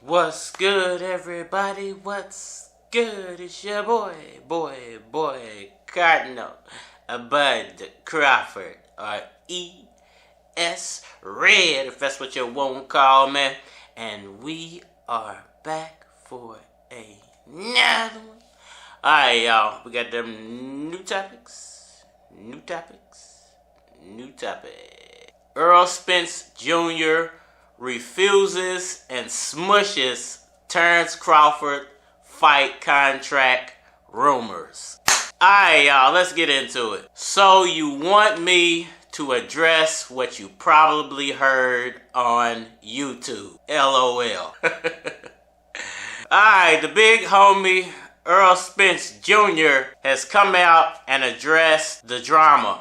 What's good, everybody? What's good? It's your boy, Cardinal Bud Crawford, or E.S. Red, if that's what you want to call me. And we are back for another one. Alright, y'all. We got them new topics. Errol Spence Jr. refuses and smushes Terence Crawford fight contract rumors. Alright, y'all, let's get into it. So you want me to address what you probably heard on YouTube. LOL. Alright, the big homie Errol Spence Jr. has come out and addressed the drama,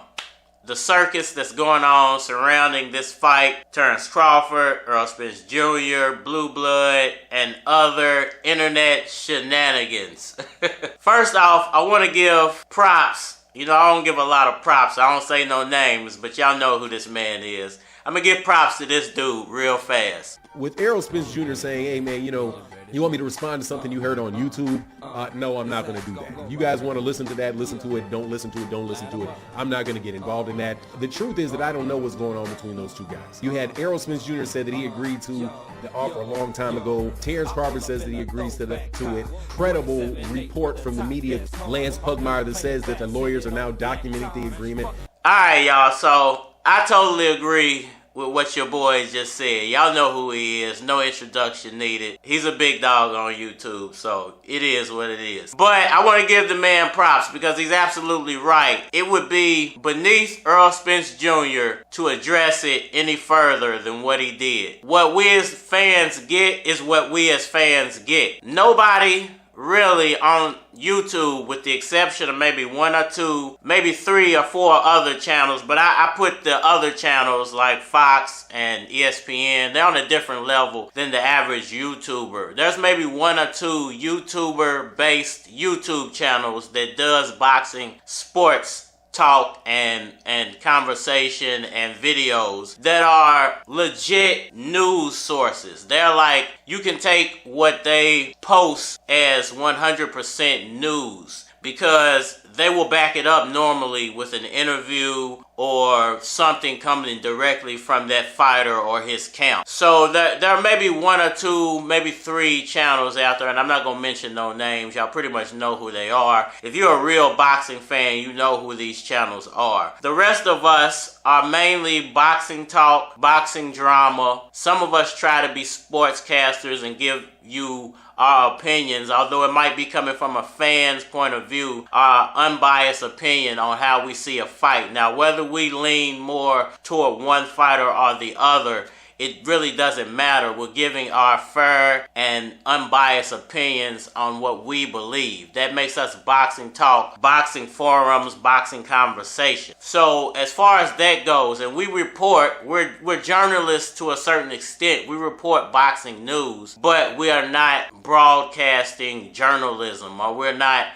the circus that's going on surrounding this fight. Terence Crawford, Errol Spence Jr., BlueBlood, and other internet shenanigans. First off, I want to give props. You know, I don't give a lot of props. I don't say no names, but y'all know who this man is. I'm going to give props to this dude real fast. With Errol Spence Jr. saying, hey man, you know, you want me to respond to something you heard on YouTube? No, I'm not going to do that. If you guys want to listen to that, listen to it. Don't listen to it, don't listen to it. I'm not going to get involved in that. The truth is that I don't know what's going on between those two guys. You had Errol Spence Jr. said that he agreed to the offer a long time ago. Terence Crawford says that he agrees to it. Credible report from the media, Lance Pugmire, that says that the lawyers are now documenting the agreement. All right, y'all. So I totally agree with what your boy just said. Y'all know who he is. No introduction needed. He's a big dog on YouTube, so it is what it is. But I want to give the man props because he's absolutely right. It would be beneath Errol Spence Jr. to address it any further than what he did. What we as fans get is what we as fans get. Nobody really on YouTube, with the exception of maybe one or two, maybe 3 or 4 other channels, but I put the other channels like Fox and ESPN, they're on a different level than the average YouTuber. There's maybe 1 or 2 YouTuber-based YouTube channels that does boxing, sports talk and conversation and videos that are legit news sources. They're like, you can take what they post as 100% news because they will back it up normally with an interview or something coming directly from that fighter or his camp. So there may be 1 or 2, maybe 3 channels out there, and I'm not going to mention no names. Y'all pretty much know who they are. If you're a real boxing fan, you know who these channels are. The rest of us are mainly boxing talk, boxing drama. Some of us try to be sportscasters and give you our opinions, although it might be coming from a fan's point of view, our unbiased opinion on how we see a fight. Now, whether we lean more toward one fighter or the other, it really doesn't matter. We're giving our fair and unbiased opinions on what we believe. That makes us boxing talk, boxing forums, boxing conversation. So as far as that goes, and we report, we're journalists to a certain extent. We report boxing news, but we are not broadcasting journalism, or we're not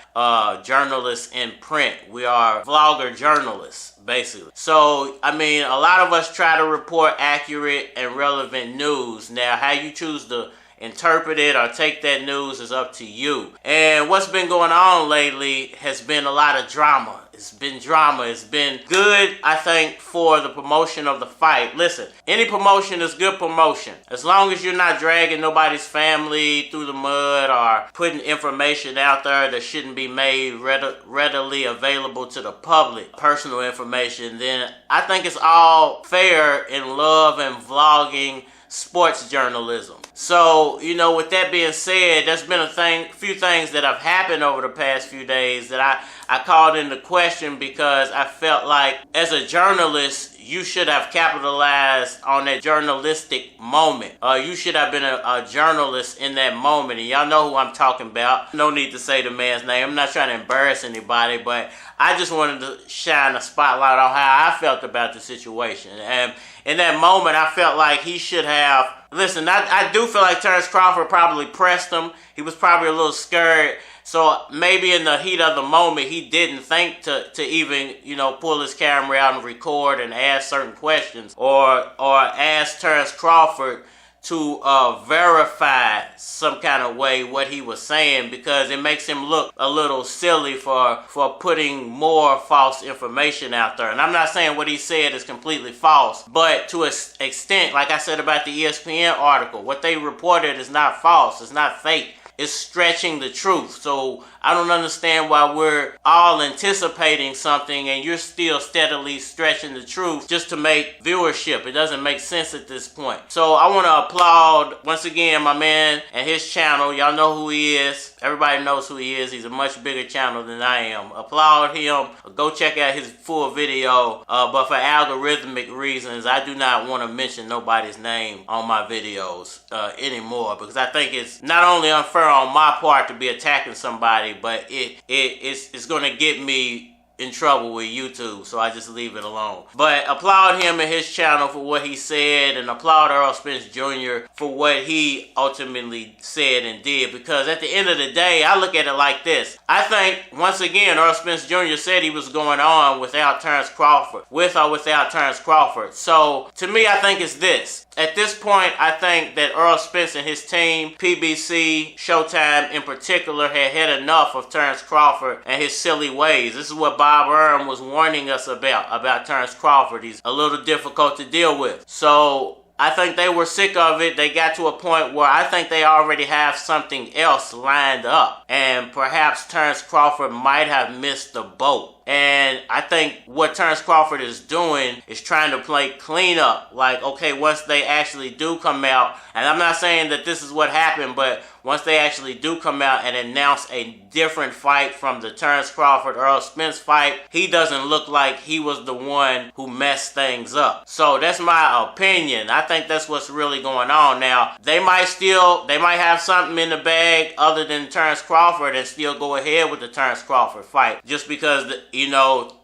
journalists in print. We are vlogger journalists, basically. So, I mean, a lot of us try to report accurate and relevant news. Now, how you choose to interpret it or take that news is up to you. And what's been going on lately has been a lot of drama. It's been drama. It's been good, I think, for the promotion of the fight. Listen, any promotion is good promotion. As long as you're not dragging nobody's family through the mud or putting information out there that shouldn't be made readily available to the public, personal information, then I think it's all fair in love and vlogging sports journalism. So, you know, with that being said, there's been a few things that have happened over the past few days that I called into question because I felt like as a journalist, you should have capitalized on that journalistic moment. You should have been a journalist in that moment. And y'all know who I'm talking about. No need to say the man's name. I'm not trying to embarrass anybody, but I just wanted to shine a spotlight on how I felt about the situation. And in that moment, I felt like he should have... Listen, I do feel like Terence Crawford probably pressed him. He was probably a little scared. So maybe in the heat of the moment, he didn't think to even, pull his camera out and record and ask certain questions or ask Terence Crawford to verify some kind of way what he was saying, because it makes him look a little silly for putting more false information out there. And I'm not saying what he said is completely false, but to an extent, like I said about the ESPN article, what they reported is not false, it's not fake. It's stretching the truth. So I don't understand why we're all anticipating something and you're still steadily stretching the truth just to make viewership. It doesn't make sense at this point. So I want to applaud, once again, my man and his channel. Y'all know who he is. Everybody knows who he is. He's a much bigger channel than I am. Applaud him. Go check out his full video. But for algorithmic reasons, I do not want to mention nobody's name on my videos anymore, because I think it's not only unfair on my part to be attacking somebody, but it's going to get me in trouble with YouTube, so I just leave it alone. But applaud him and his channel for what he said, and applaud Errol Spence Jr. for what he ultimately said and did, because at the end of the day, I look at it like this. I think, once again, Errol Spence Jr. said he was going on without Terence Crawford, with or without Terence Crawford. So, to me, I think it's this. At this point, I think that Errol Spence and his team, PBC, Showtime in particular, had enough of Terence Crawford and his silly ways. This is what Bob Arum was warning us about Terence Crawford. He's a little difficult to deal with. So I think they were sick of it. They got to a point where I think they already have something else lined up. And perhaps Terence Crawford might have missed the boat. And I think what Terence Crawford is doing is trying to play cleanup. Like, okay, once they actually do come out, and I'm not saying that this is what happened, but once they actually do come out and announce a different fight from the Terence Crawford-Errol Spence fight, he doesn't look like he was the one who messed things up. So that's my opinion. I think that's what's really going on. Now, they might have something in the bag other than Terence Crawford and still go ahead with the Terence Crawford fight, just because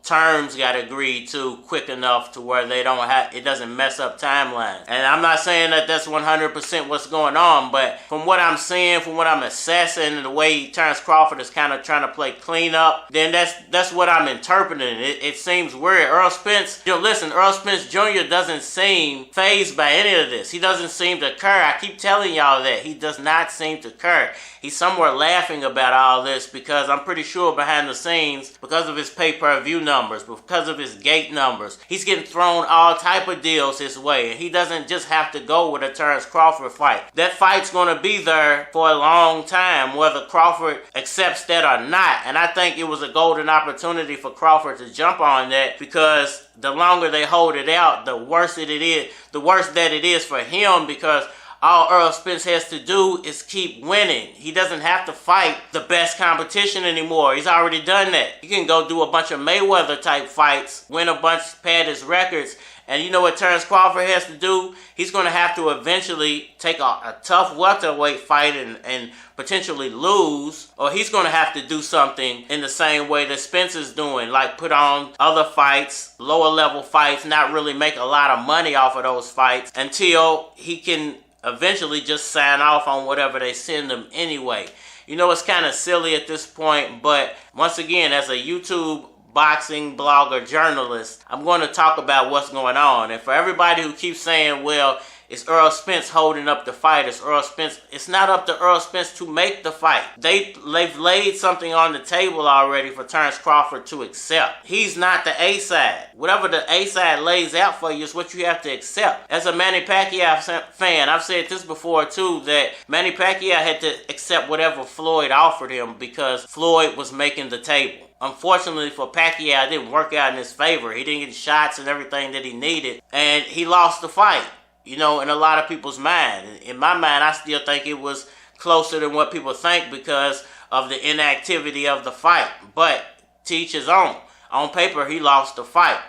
terms got agreed to quick enough to where it doesn't mess up timelines. And I'm not saying that that's 100% what's going on, but from what I'm seeing, from what I'm assessing, the way Terence Crawford is kind of trying to play cleanup, then that's what I'm interpreting. It seems weird. Errol Spence Jr. doesn't seem fazed by any of this. He doesn't seem to care. I keep telling y'all that. He does not seem to care. He's somewhere laughing about all this, because I'm pretty sure behind the scenes, because of his pay-per-view numbers, because of his gate numbers, he's getting thrown all type of deals his way, and he doesn't just have to go with a Terence Crawford fight. That fight's going to be there for a long time, whether Crawford accepts that or not. And I think it was a golden opportunity for Crawford to jump on that, because the longer they hold it out, the worse that it is for him, because all Errol Spence has to do is keep winning. He doesn't have to fight the best competition anymore. He's already done that. He can go do a bunch of Mayweather type fights, win a bunch, pad his records. And you know what Terence Crawford has to do? He's going to have to eventually take a tough welterweight fight and potentially lose. Or he's going to have to do something in the same way that Spence is doing. Like put on other fights, lower level fights, not really make a lot of money off of those fights until he can eventually just sign off on whatever they send him anyway. You know, it's kind of silly at this point, but once again, as a YouTube boxing blogger journalist, I'm going to talk about what's going on. And for everybody who keeps saying, well, it's Errol Spence holding up the fight, it's not up to Errol Spence to make the fight. They've laid something on the table already for Terence Crawford to accept. He's not the A side. Whatever the A side lays out for you is what you have to accept. As a Manny Pacquiao fan, I've said this before too, that Manny Pacquiao had to accept whatever Floyd offered him, because Floyd was making the table. Unfortunately for Pacquiao, it didn't work out in his favor. He didn't get shots and everything that he needed, and he lost the fight. You know, in a lot of people's mind. In my mind, I still think it was closer than what people think because of the inactivity of the fight. But to each his own. On paper, he lost the fight.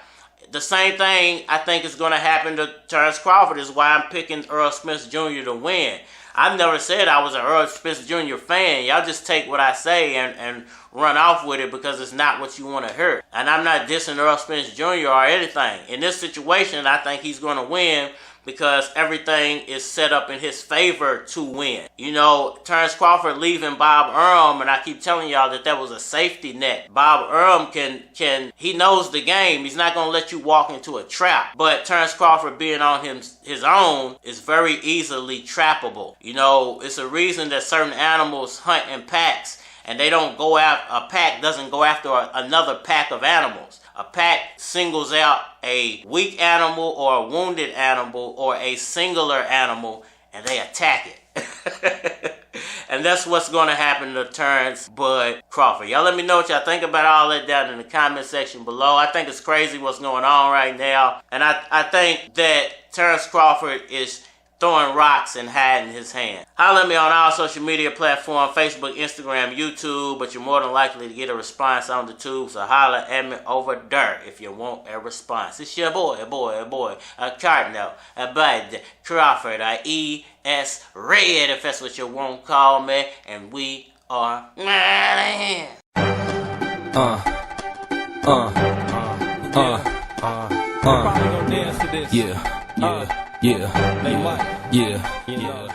The same thing I think is going to happen to Terence Crawford is why I'm picking Errol Spence Jr. to win. I've never said I was an Errol Spence Jr. fan. Y'all just take what I say and run off with it because it's not what you want to hear. And I'm not dissing Errol Spence Jr. or anything. In this situation, I think he's going to win because everything is set up in his favor to win. You know, Terence Crawford leaving Bob Arum, and I keep telling y'all that was a safety net. Bob Arum he knows the game. He's not going to let you walk into a trap. But Terence Crawford being on his own is very easily trappable. You know, it's a reason that certain animals hunt in packs, and they don't go after, a pack doesn't go after another pack of animals. A pack singles out a weak animal or a wounded animal or a singular animal, and they attack it. And that's what's going to happen to Terence Bud Crawford. Y'all let me know what y'all think about all that down in the comment section below. I think it's crazy what's going on right now. And I think that Terence Crawford is throwing rocks and hiding his hand. Holler at me on all social media platforms, Facebook, Instagram, YouTube, but you're more than likely to get a response on the tube, so holler at me over there if you want a response. It's your boy, Cardinal, Bud Crawford, E.S. Red, if that's what you want to call me, and we are mad. Yeah.